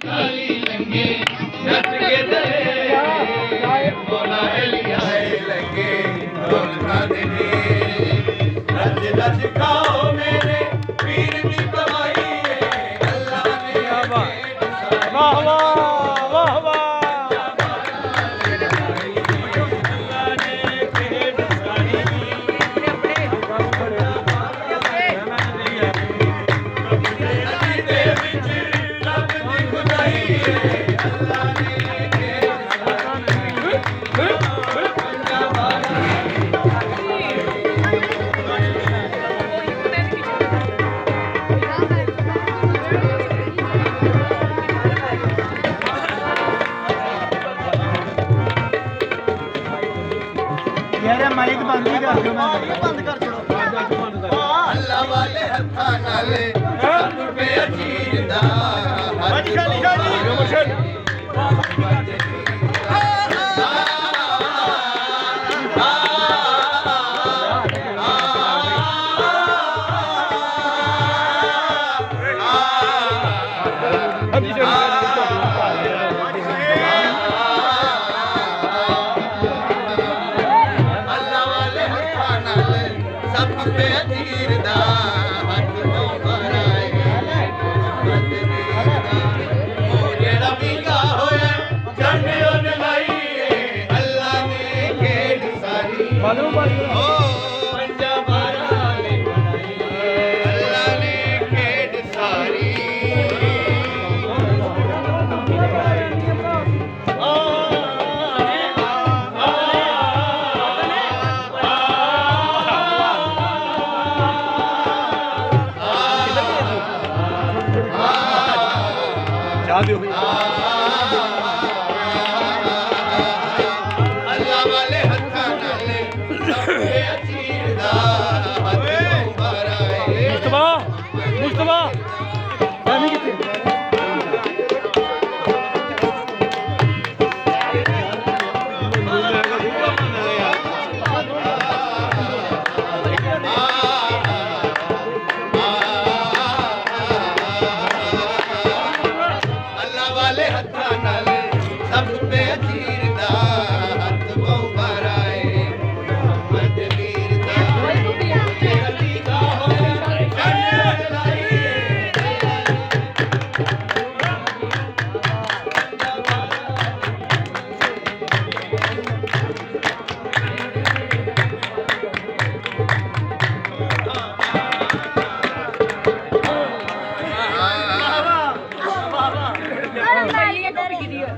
काली लंगे नच के दरे मौला अली आए लंगे ढोल खादने रज रज खाओ मेरे पीर की कमाई है अल्लाह ने वाह वाह वाह वाह यार माइक बंद ही कर दो बंद कर छोड़ो अल्लाह वाले हत्था नाले सब पे अजीर दा हज खाली खाली मुर्शिद अल्लाह वाले हत्था नाले सबके अजीर दा हथ मुबारक मुस्तफा मुस्तफा पानी किथे